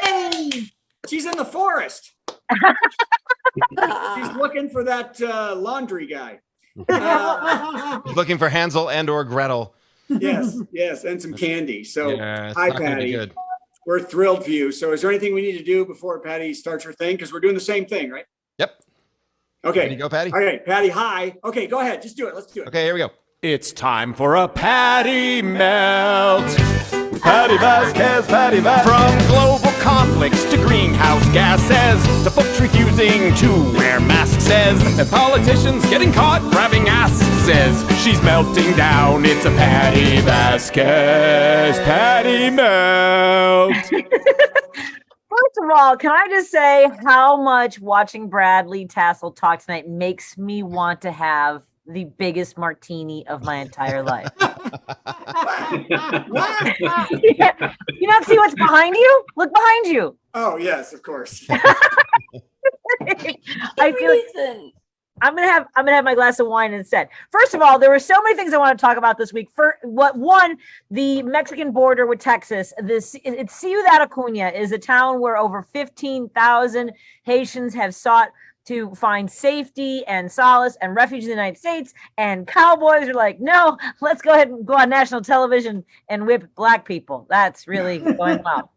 Hey! She's in the forest. She's looking for that laundry guy. Looking for Hansel and or Gretel. Yes, and some candy. So, hi, Patty. Good. We're thrilled for you. So, is there anything we need to do before Patty starts her thing? Because we're doing the same thing, right? Yep. Okay. Ready to go, Patty? All right, Patty, hi. Okay, go ahead. Just do it. Let's do it. Okay, here we go. It's time for a Patty Melt. With Patti Vasquez, Patti Vasquez. From global conflicts to greenhouse gases, to folks refusing to wear masks says that politicians getting caught grabbing asses. She's melting down. It's a Patti Vasquez. Patty melt. First of all, can I just say how much watching Bradley Tassell talk tonight makes me want to have the biggest martini of my entire life. You not see what's behind you? Look behind you. Oh yes, of course. I feel like I'm gonna have my glass of wine instead. First of all, there were so many things I want to talk about this week. One, the Mexican border with Texas. It's Ciudad Acuña is a town where over 15,000 Haitians have sought to find safety and solace and refuge in the United States. And cowboys are like, no, let's go ahead and go on national television and whip black people. That's really going well.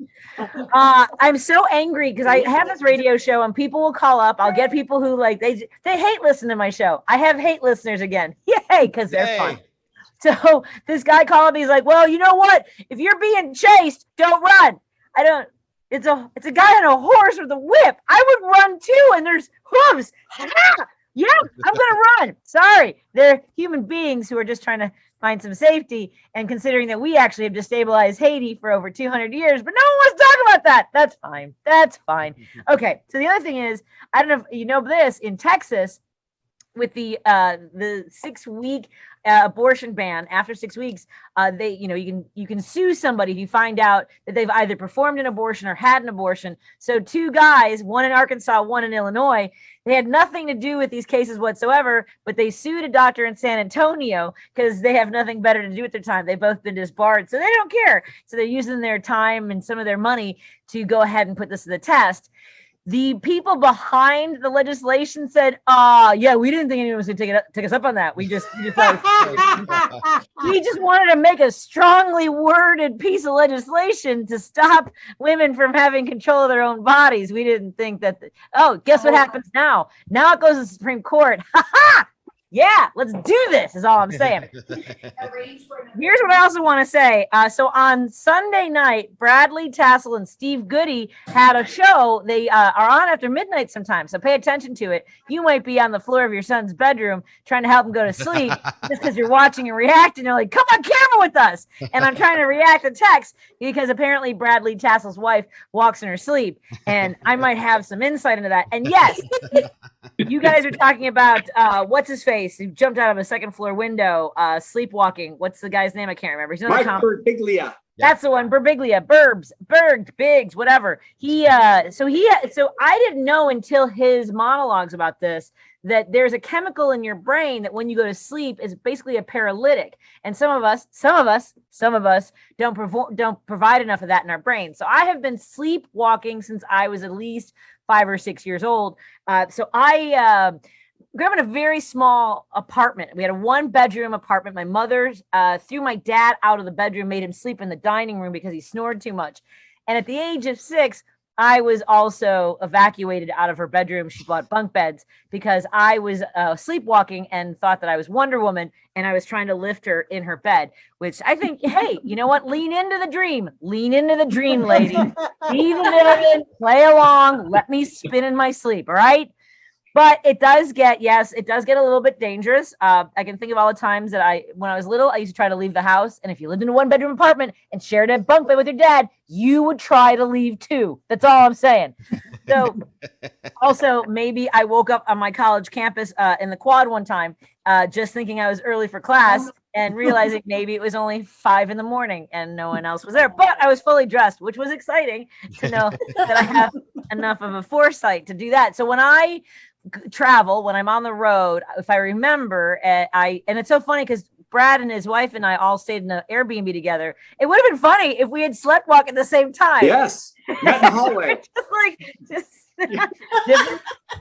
I'm so angry because I have this radio show and people will call up. I'll get people who like, they hate listening to my show. I have hate listeners again. Yay, because they're fun. So this guy called up, he's like, well, you know what? If you're being chased, don't run. It's a guy on a horse with a whip. I would run too, and there's hooves. Yeah, I'm gonna run. Sorry, they're human beings who are just trying to find some safety. And considering that we actually have destabilized Haiti for over 200 years, but no one wants to talk about that. That's fine. That's fine. Okay. So the other thing is, I don't know if you know this, in Texas, with the 6-week abortion ban, after 6 weeks, you can sue somebody if you find out that they've either performed an abortion or had an abortion. So 2 guys, one in Arkansas, one in Illinois, they had nothing to do with these cases whatsoever, but they sued a doctor in San Antonio because they have nothing better to do with their time. They've both been disbarred, so they don't care. So they're using their time and some of their money to go ahead and put this to the test. The people behind the legislation said, yeah, we didn't think anyone was going to take us up on that. We just wanted to make a strongly worded piece of legislation to stop women from having control of their own bodies. We didn't think that. Guess what happens now? Now it goes to the Supreme Court. Ha ha! Yeah, let's do this is all I'm saying. Here's what I also want to say. So on Sunday night, Bradley Tassell and Steve Goodie had a show. They are on after midnight sometimes, so pay attention to it. You might be on the floor of your son's bedroom trying to help him go to sleep just because you're watching and reacting. You're like, come on camera with us. And I'm trying to react to text because apparently Bradley Tassell's wife walks in her sleep. And I might have some insight into that. And yes, you guys are talking about what's his face? He jumped out of a second floor window, sleepwalking. What's the guy's name? I can't remember. He's Mike Birbiglia. That's the one. Birbiglia, Biggs, whatever. So I didn't know until his monologues about this that there's a chemical in your brain that when you go to sleep is basically a paralytic. And some of us don't provide enough of that in our brain. So I have been sleepwalking since I was at least 5 or 6 years old. So I grew up in a very small apartment. We had a 1-bedroom apartment. My mother threw my dad out of the bedroom, made him sleep in the dining room because he snored too much. And at the age of 6, I was also evacuated out of her bedroom. She bought bunk beds because I was sleepwalking and thought that I was Wonder Woman and I was trying to lift her in her bed, which I think, hey, you know what? Lean into the dream. Lean into the dream, lady. Be the villain, play along. Let me spin in my sleep, all right? But it does get a little bit dangerous. I can think of all the times that when I was little, I used to try to leave the house. And if you lived in a 1-bedroom apartment and shared a bunk bed with your dad, you would try to leave too. That's all I'm saying. So also maybe I woke up on my college campus in the quad one time, just thinking I was early for class and realizing maybe it was only 5 a.m. and no one else was there. But I was fully dressed, which was exciting to know that I have enough of a foresight to do that. So when I travel, when I'm on the road, if I remember, and it's so funny because Brad and his wife and I all stayed in an Airbnb together. It would have been funny if we had sleptwalk at the same time. Yes, met in the hallway.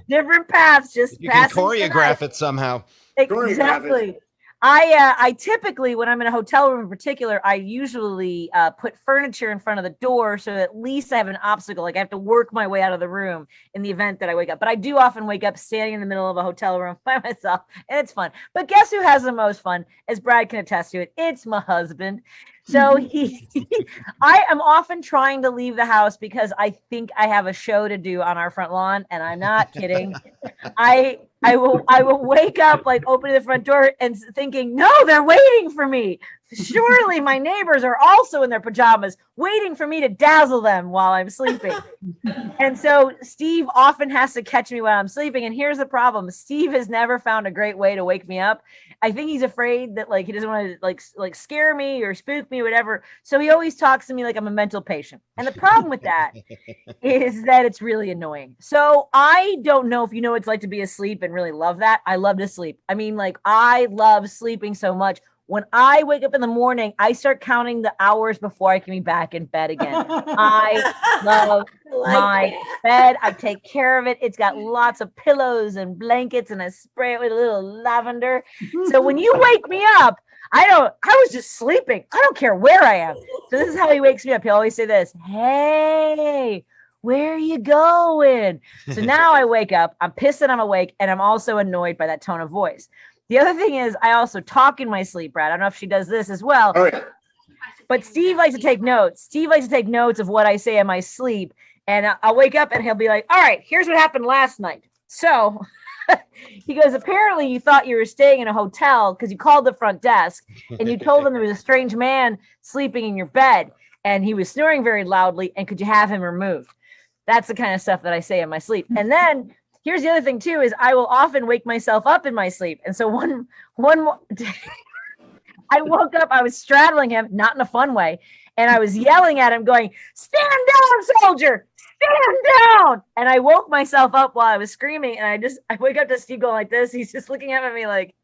different paths. Just you can choreograph it somehow. Exactly. I typically, when I'm in a hotel room in particular, I usually put furniture in front of the door so at least I have an obstacle. Like I have to work my way out of the room in the event that I wake up. But I do often wake up standing in the middle of a hotel room by myself, and it's fun. But guess who has the most fun? As Brad can attest to it, it's my husband. So I am often trying to leave the house because I think I have a show to do on our front lawn, and I'm not kidding. I will wake up like opening the front door and thinking, no, they're waiting for me. Surely my neighbors are also in their pajamas waiting for me to dazzle them while I'm sleeping. And so Steve often has to catch me while I'm sleeping. And here's the problem. Steve has never found a great way to wake me up. I think he's afraid that like he doesn't want to like scare me or spook me, whatever. So he always talks to me like I'm a mental patient. And the problem with that is that it's really annoying. So I don't know if you know what it's like to be asleep and really love that. I love to sleep. I mean, like I love sleeping so much. When I wake up in the morning, I start counting the hours before I can be back in bed again. I love my bed. I take care of it. It's got lots of pillows and blankets, and I spray it with a little lavender. So when you wake me up, I was just sleeping. I don't care where I am. So this is how he wakes me up. He'll always say this, hey, where are you going? So now I wake up, I'm pissed that I'm awake, and I'm also annoyed by that tone of voice. The other thing is I also talk in my sleep, Brad. I don't know if she does this as well. Oh, yeah. But Steve likes to take notes. Steve likes to take notes of what I say in my sleep. And I'll wake up and he'll be like, all right, here's what happened last night. So he goes, apparently you thought you were staying in a hotel because you called the front desk and you told them there was a strange man sleeping in your bed and he was snoring very loudly. And could you have him removed? That's the kind of stuff that I say in my sleep. And then here's the other thing too, is I will often wake myself up in my sleep. And so one day I woke up, I was straddling him, not in a fun way. And I was yelling at him going, stand down, soldier, stand down. And I woke myself up while I was screaming. And I wake up to Steve going like this. He's just looking at me like,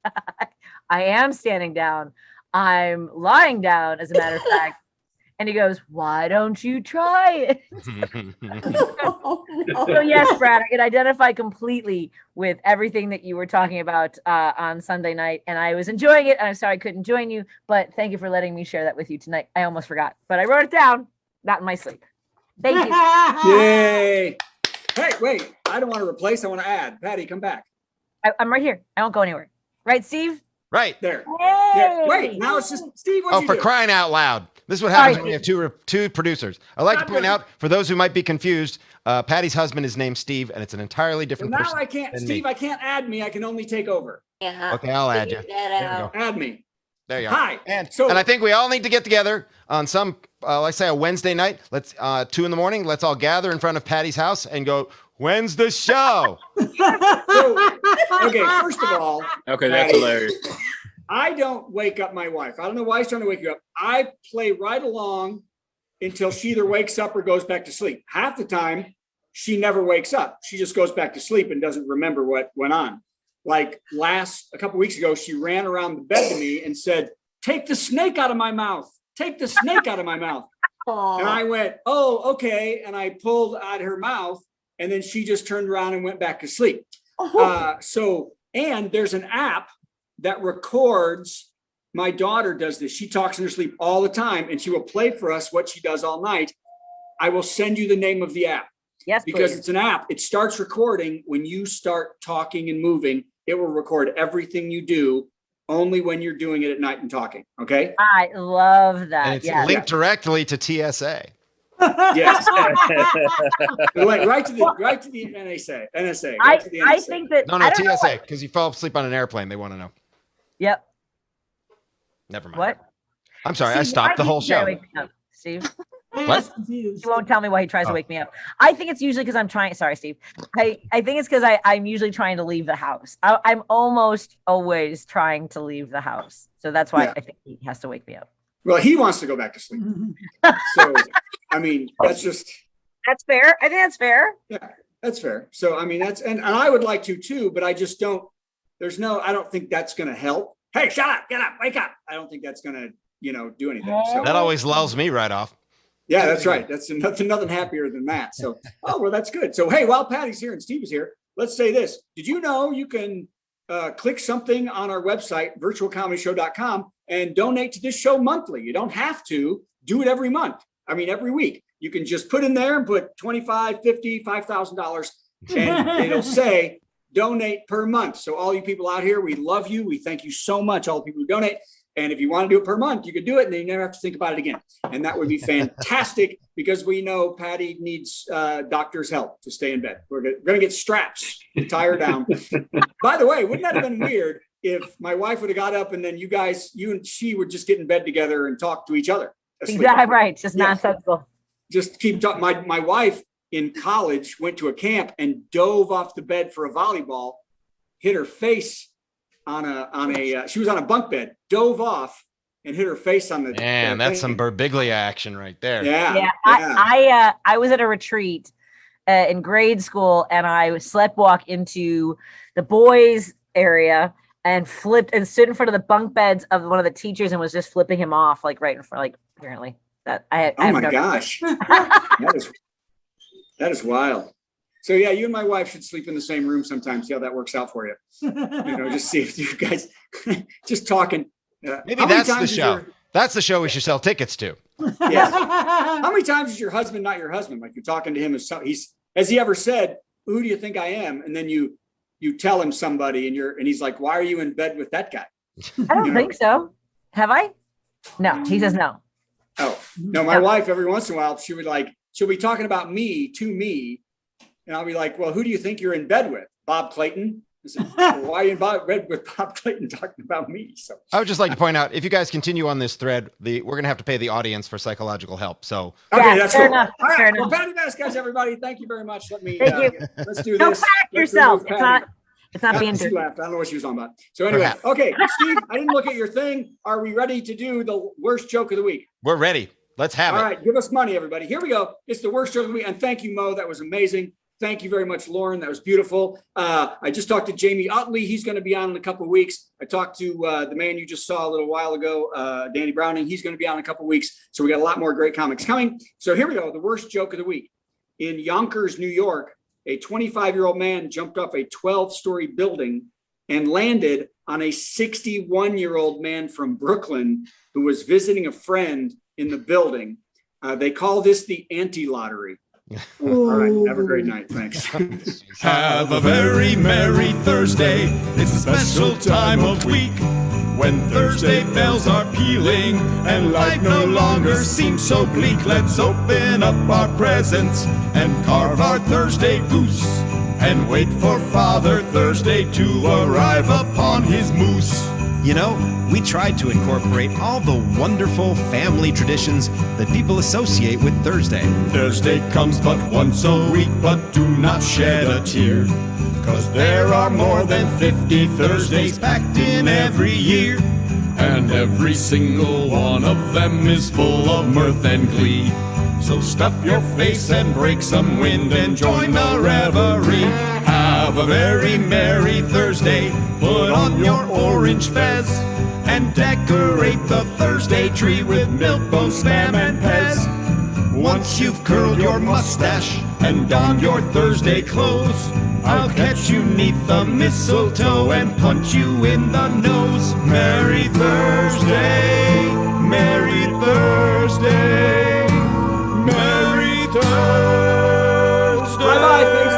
I am standing down. I'm lying down, as a matter of fact. And he goes, why don't you try it? So yes, Brad, I could identify completely with everything that you were talking about on Sunday night. And I was enjoying it. And I'm sorry I couldn't join you, but thank you for letting me share that with you tonight. I almost forgot, but I wrote it down, not in my sleep. Thank you. Yay. Hey, wait, I don't want to replace. I want to add. Patty, come back. I'm right here. I won't go anywhere. Right, Steve? Right. There. Hey. Yeah. Wait, now it's just Steve. Oh, for crying out loud. This is what happens when you have two producers. I'd like to point out, for those who might be confused, Patty's husband is named Steve, and it's an entirely different now person. I can't, Steve, I can't add me. I can only take over. Yeah. Okay, I'll add you. Figure that out. Add me. There you are. Hi. And So- I think we all need to get together on some, let's say a Wednesday night. Let's 2 a.m. Let's all gather in front of Patty's house and go, when's the show? So, okay, first of all, Okay, that's Patty, hilarious. I don't wake up my wife. I don't know why he's trying to wake you up. I play right along until she either wakes up or goes back to sleep. Half the time, she never wakes up. She just goes back to sleep and doesn't remember what went on. Like a couple weeks ago, she ran around the bed to me and said, take the snake out of my mouth. Take the snake out of my mouth. And I went, oh, okay. And I pulled out her mouth and then she just turned around and went back to sleep. And there's an app that records. My daughter does this. She talks in her sleep all the time and she will play for us what she does all night. I will send you the name of the app. Yes, because please. it's an app. It starts recording when you start talking and moving. It will record everything you do only when you're doing it at night and talking. Okay. I love that. And it's Yes. linked directly to TSA. Yes. right to the NSA. Right to the NSA. I think that No, I don't know TSA, because you fall asleep on an airplane. They want to know. Yep. Never mind. What? I'm sorry. I Steve, stopped why the whole did you try to show. wake me up, Steve. What? He won't tell me why he tries to wake me up. I think it's usually because I'm trying. Sorry, Steve. I think it's because I'm usually trying to leave the house. I'm almost always trying to leave the house. So that's why I think he has to wake me up. Well, he wants to go back to sleep. So, I mean, that's fair. I think that's fair. Yeah, that's fair. So, I mean, and I would like to too, but I just don't, I don't think that's going to help. Hey, shut up, get up, wake up. I don't think that's going to, do anything. So That always lulls me right off. yeah, that's right. That's nothing happier than that. So, well, that's good. So, hey, while Patty's here and Steve is here, let's say this. Did you know you can click something on our website, virtualcomedyshow.com, and donate to this show monthly? You don't have to do it every month. I mean, every week. You can just put in there and put $25, $50, $5,000, and it'll say donate per month. So all you people out here, we love you. We thank you so much, all the people who donate. And if you want to do it per month, you could do it, and then you never have to think about it again. And that would be fantastic because we know Patti needs doctor's help to stay in bed. We're going to get straps to tie her down. By the way, wouldn't that have been weird if my wife would have got up and then you and she would just get in bed together and talk to each other? Exactly right. Just nonsensical. Just keep talking. My wife in college went to a camp and dove off the bed for a volleyball, hit her face on a she was on a bunk bed, dove off and hit her face on the. Man, that's some Birbiglia action right there. Yeah. I was at a retreat in grade school, and I sleptwalk into the boys area and flipped and stood in front of the bunk beds of one of the teachers and was just flipping him off, like right in front, like apparently that I had. Oh my gosh, that is wild. So yeah, you and my wife should sleep in the same room sometime. See how that works out for you. Just see if you guys just talking. Maybe that's the show. That's the show we should sell tickets to. Yes. How many times is your husband not your husband? Like you're talking to him has he ever said, "Who do you think I am?" And then you tell him somebody, and he's like, "Why are you in bed with that guy?" I don't think so. Have I? No, he says no. Oh no, my wife every once in a while she'll be talking about me to me. And I'll be like, well, who do you think you're in bed with? Bob Clayton? I said, well, why are you in bed with Bob Clayton talking about me? So I would just like to point out, if you guys continue on this thread, we're going to have to pay the audience for psychological help. So okay, that's fair cool. enough. All right, Fair well, enough. Patti Vasquez, everybody, thank you very much. Thank you. Let's do Don't this. back yourself. It's not being She true. laughed. I don't know what she was on about. So anyway, okay, Steve, I didn't look at your thing. Are we ready to do the worst joke of the week? we're ready. Let's have it. All right, give us money, everybody. Here we go. It's the worst joke of the week. And thank you, Mo. That was amazing. Thank you very much, Lauren. That was beautiful. I just talked to Jamie Utley. He's going to be on in a couple of weeks. I talked to the man you just saw a little while ago, Danny Browning. He's going to be on in a couple of weeks. So we got a lot more great comics coming. So here we go. The worst joke of the week. In Yonkers, New York, a 25-year-old man jumped off a 12-story building and landed on a 61-year-old man from Brooklyn who was visiting a friend in the building. They call this the anti-lottery. All right. Have a great night. Thanks. Have a very merry Thursday. It's a special time of week when Thursday bells are pealing and life no longer seems so bleak. Let's open up our presents and carve our Thursday goose and wait for Father Thursday to arrive upon his moose. You know, we tried to incorporate all the wonderful family traditions that people associate with Thursday. Thursday comes but once a week, but do not shed a tear, 'cause there are more than 50 Thursdays packed in every year, and every single one of them is full of mirth and glee. So stuff your face and break some wind and join the revelry. Have a very merry Thursday. Put on your orange fez and decorate the Thursday tree with milk, bone, spam, and pez. Once you've curled your mustache and donned your Thursday clothes, I'll catch you 'neath the mistletoe and punch you in the nose. Merry Thursday, Merry Thursday, Merry Thursday. Bye-bye. Thanks.